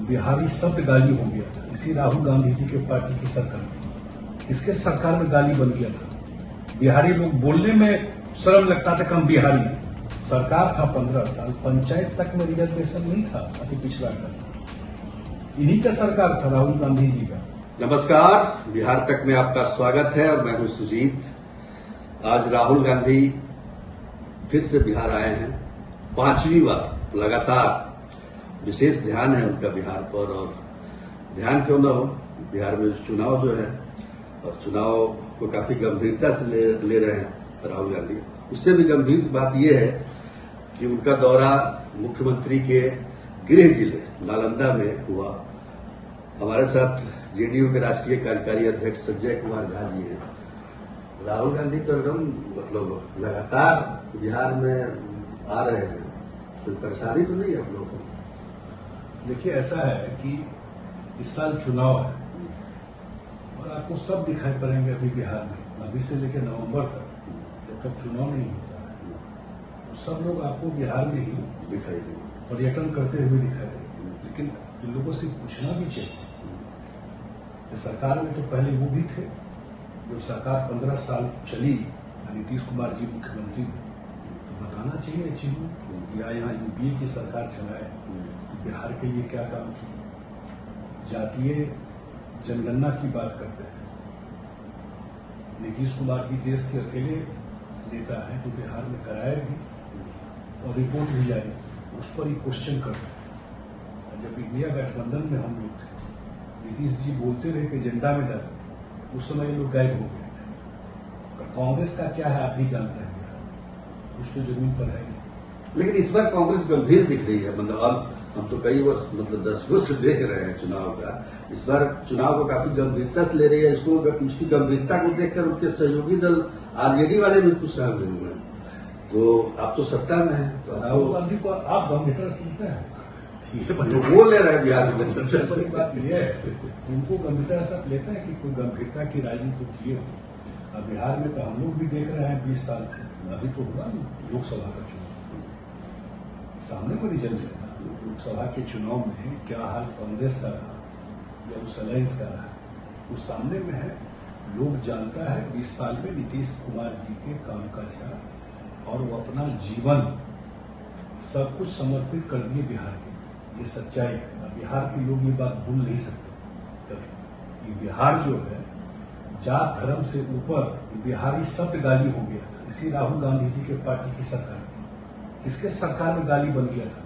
बिहारी शब्द गाली हो गया था। इसी राहुल गांधी जी के पार्टी की सरकार थी। किसके सरकार में गाली बन गया था? बिहारी लोग बोलने में शर्म लगता था कि हम बिहारी हैं। सरकार था 15 साल, पंचायत तक में रिजर्वेशन नहीं था अति पिछड़ा का। इन्हीं का सरकार था राहुल गांधी जी का। नमस्कार, बिहार तक में आपका स्वागत है और मैं हूं सुजीत। आज राहुल गांधी फिर से बिहार आए हैं, 5वीं बार लगातार। विशेष ध्यान है उनका बिहार पर, और ध्यान क्यों न हो, बिहार में चुनाव जो है और चुनाव को काफी गंभीरता से ले रहे हैं राहुल गांधी। उससे भी गंभीर बात यह है कि उनका दौरा मुख्यमंत्री के गृह जिले नालंदा में हुआ। हमारे साथ जेडीयू के राष्ट्रीय कार्यकारी अध्यक्ष संजय कुमार झा जी हैं। राहुल गांधी तो एकदम लगातार बिहार में आ रहे हैं, कोई परेशानी तो नहीं है आप लोगों को? देखिए, ऐसा है कि इस साल चुनाव है और आपको सब दिखाई पड़ेंगे अभी बिहार में, अभी से लेकर नवंबर तक जब तक चुनाव नहीं होता है तो सब लोग आपको बिहार में ही दिखाई देंगे, पर्यटन करते हुए दिखाई देंगे। लेकिन इन लोगों से पूछना भी चाहिए कि सरकार में तो पहले वो भी थे, जब सरकार 15 साल चली, नीतीश कुमार जी मुख्यमंत्री, तो बताना चाहिए चीजों, या यहाँ यूपीए की सरकार चलाए बिहार के लिए क्या काम किया। जातीय जनगणना की बात करते हैं, नीतीश कुमार जी देश के अकेले नेता हैं जो बिहार में कराए भी और रिपोर्ट भी जारी की, उस पर ही क्वेश्चन करते हैं। जब इंडिया गठबंधन में हम लोग थे, नीतीश जी बोलते रहे कि एजेंडा में डाल, उस समय ये लोग गायब हो गए थे। और कांग्रेस का क्या है आप भी जानते हैं, बिहार उस पर जमीन पर है। लेकिन इस बार कांग्रेस गंभीर दिख रही है। मतलब अब हम तो कई वर्ष 10 वर्ष से देख रहे हैं चुनाव का। इस बार चुनाव को काफी गंभीरता से ले रही है। इसकी गंभीरता को देखकर उनके सहयोगी दल आरजेडी वाले भी कुछ शामिल हुए हैं। तो आप तो सत्ता में है, तो राहुल गांधी को आप गंभीरता से लेते हैं, जो वो ले रहे हैं बिहार में। सबसे बड़ी बात यह है उनको गंभीरता से लेते हैं कि कोई गंभीरता की राजनीति किए हो। अब बिहार में तो हम लोग भी देख रहे हैं 20 साल से, अभी तो हुआ लोकसभा का चुनाव, सामने को रिजल्ट है। लोकसभा के चुनाव में क्या हाल कांग्रेस का रहा या उस अलायंस का रहा, वो सामने में है। लोग जानता है 20 साल में नीतीश कुमार जी के कामकाज का, और वो अपना जीवन सब कुछ समर्पित कर दिए बिहार के। ये सच्चाई है। बिहार के लोग ये बात भूल नहीं सकते कभी। ये बिहार जो है जात धर्म से ऊपर बिहारी शब्द गाली हो गया था। इसी राहुल गांधी जी के पार्टी की सरकार थी। किसके सरकार में गाली बन गया था?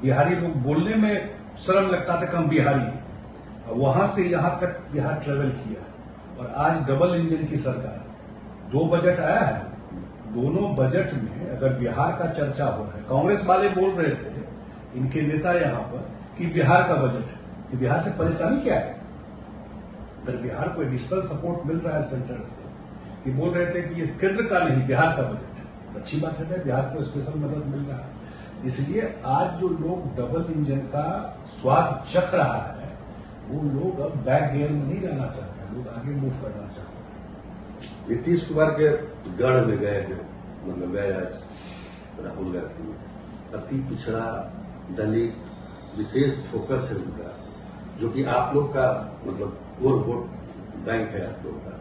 बिहारी लोग बोलने में शर्म लगता था कि हम बिहारी हैं। और वहां से यहां तक बिहार ट्रेवल किया, और आज डबल इंजन की सरकार। 2 बजट आया है, दोनों बजट में अगर बिहार का चर्चा हो रहा है, कांग्रेस वाले बोल रहे थे इनके नेता यहां पर कि बिहार का बजट है, कि बिहार से परेशानी क्या है। अगर बिहार को एडिशनल सपोर्ट मिल रहा है सेंटर से, ये बोल रहे थे कि ये केंद्र का नहीं बिहार का बजट है। अच्छी बात है, बिहार को स्पेशल मदद मिल रहा है। इसलिए आज जो लोग डबल इंजन का स्वाद चख रहा है, वो लोग अब बैक गियर में नहीं जाना चाहते, लोग आगे मूव करना चाहते हैं। नीतीश कुमार के गढ़ में गए हैं, मतलब गए आज राहुल गांधी। अति पिछड़ा दलित विशेष फोकस है उनका, जो कि आप लोग का मतलब कोर वोट बैंक है आप लोग का।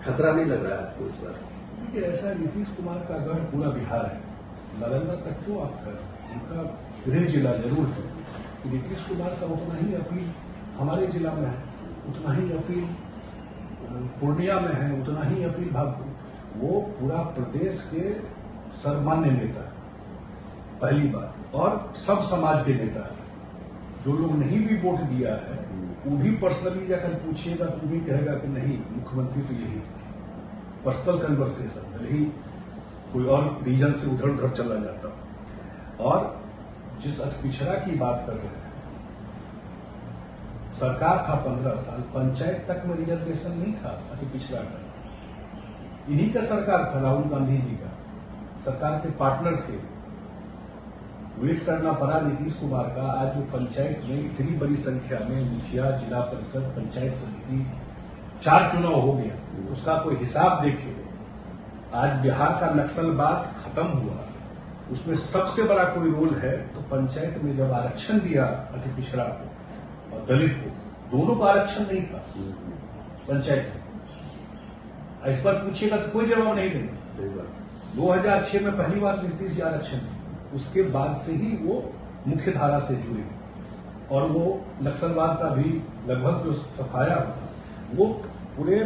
खतरा नहीं लग रहा है आपको इस बार? देखिए, ऐसा नीतीश कुमार का गढ़ पूरा बिहार है, नालंदा तक क्यों आप कर, उनका गृह जिला जरूर है। नीतीश कुमार का उतना ही अपील हमारे जिला में है, उतना ही अपील पूर्णिया में है, उतना ही अपील भागपुर। वो पूरा प्रदेश के सर्वमान्य नेता है, पहली बात, और सब समाज के नेता है। जो लोग नहीं भी वोट दिया है वो भी पर्सनली जाकर पूछिएगा तो भी कहेगा कि नहीं, मुख्यमंत्री तो यही। पर्सनल कन्वर्सेशन, भले ही कोई और रीजन से उधर उधर चला जाता। और जिस अति पिछड़ा की बात कर रहे हैं, सरकार था 15 साल, पंचायत तक में रिजर्वेशन नहीं था अति पिछड़ा का। इन्हीं का सरकार था राहुल गांधी जी का, सरकार के पार्टनर थे। वेट करना पड़ा नीतीश कुमार का। आज जो पंचायत में इतनी बड़ी संख्या में मुखिया, जिला परिषद, पंचायत समिति, 4 चुनाव हो गया, उसका कोई हिसाब देखिए। आज बिहार का नक्सलवाद खत्म हुआ, उसमें सबसे बड़ा कोई रोल है तो पंचायत में जब आरक्षण दिया अति पिछड़ा को, और दलित को, दोनों का आरक्षण नहीं था पंचायत में। इस पर पूछिएगा तो कोई जवाब नहीं देंगे। सही बात। 2006 में पहली बार नीतीश जी आरक्षण थे, उसके बाद से ही वो मुख्य धारा से जुड़े और वो नक्सलवाद का भी लगभग जो सफाया हुआ वो पूरे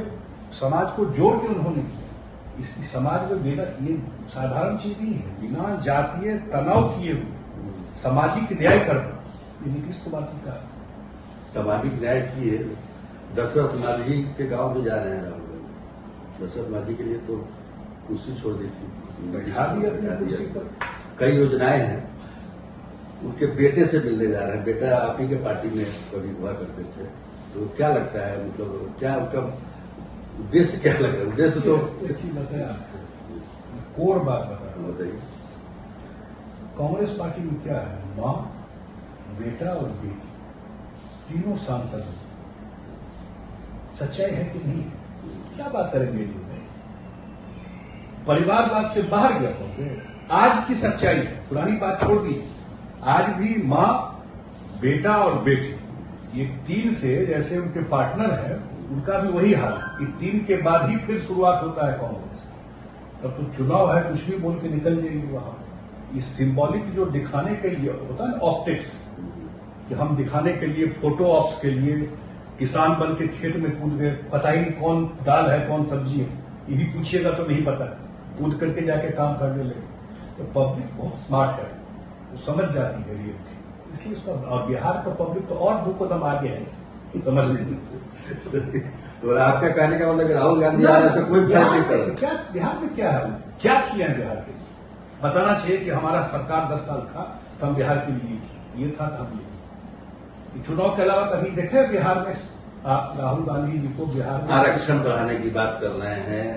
समाज को जोड़ के उन्होंने किया। इस समाज में बेटा ये साधारण चीज नहीं है, बिना जातीय तनाव किए हुए सामाजिक न्याय करना, ये नीतीश कुमार जी का सामाजिक न्याय किए। दशरथ मांझी के गांव में जा रहे हैं राहुल गांधी। दशरथ मांझी के लिए तो कुर्सी छोड़ दी थी, बैठा दिया अपनी कुर्सी पर। कई योजनाएं हैं। उनके बेटे से मिलने जा रहे हैं। बेटा आप ही के पार्टी में कभी हुआ करते थे, तो क्या लगता है, मतलब क्या उनका उद्देश्य क्या लग रहा है? उद्देश्य तो एक चीज बताया आपको, कोर बात बता। बताइए। कांग्रेस पार्टी में क्या है, माँ, बेटा और बेटी तीनों सांसद हैं। सच्चाई है कि नहीं है? क्या बात करें बेटी में, परिवारवाद से बाहर गया कांग्रेस। आज की सच्चाई है, पुरानी बात छोड़ दी। आज भी माँ, बेटा और बेटी, ये तीन से जैसे उनके पार्टनर है, उनका भी वही हाल है कि तीन के बाद ही फिर शुरुआत होता है कांग्रेस। तब तो चुनाव है, कुछ भी बोल के निकल जाएगी वहां। इस सिंबॉलिक जो दिखाने के लिए होता है ना, ऑप्टिक्स, कि हम दिखाने के लिए, फोटो ऑप्स के लिए किसान बन के खेत में कूद गए, पता ही नहीं कौन दाल है कौन सब्जी है, ये भी पूछिएगा तो नहीं पता, कूद करके जाके काम करने लगे। तो पब्लिक बहुत स्मार्ट है, वो समझ जाती है रियलिटी, इसलिए उसका। और बिहार का पब्लिक तो और दो कदम आगे है समझने में। और आपका कहने का मतलब राहुल गांधी आ रहे हैं तो कोई फर्क नहीं पड़ता। क्या बिहार में क्या है, क्या किया है बिहार के लिए? बताना चाहिए कि हमारा सरकार 10 साल था तो हम बिहार के लिए की, ये था तो हम ये चुनाव के अलावा कभी देखे बिहार में आप राहुल गांधी जी को बिहार में आरक्षण बढ़ाने की बात कर रहे हैं,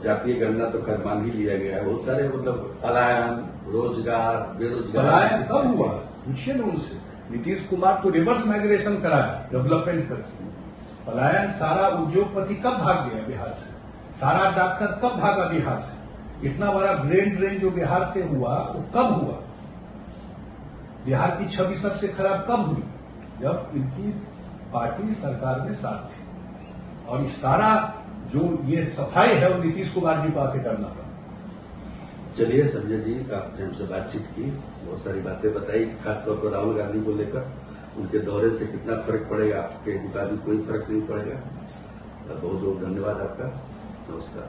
जातीय गणना तो खैर मान ही लिया गया है। बहुत सारे मतलब पलायन, रोजगार, बेरोजगार। पलायन कब हुआ पूछिए ना उनसे। नीतीश कुमार तो रिवर्स माइग्रेशन कराया, डेवलपमेंट करके। पलायन, सारा उद्योगपति कब भाग गया बिहार से? सारा डॉक्टर कब भागा बिहार से? इतना बड़ा ब्रेन ड्रेन जो बिहार से हुआ वो कब हुआ? बिहार की छवि सबसे खराब कब हुई? जब इनकी पार्टी सरकार में साथ थी। और इस सारा जो ये सफाई है वो नीतीश कुमार जी को आके करना पड़ा। चलिए संजय जी, आपने हमसे बातचीत की, बहुत सारी बातें बताई, खासतौर पर राहुल गांधी को लेकर। उनके दौरे से कितना फर्क पड़ेगा, आपके मुताबिक कोई फर्क नहीं पड़ेगा। बहुत बहुत धन्यवाद आपका। नमस्कार।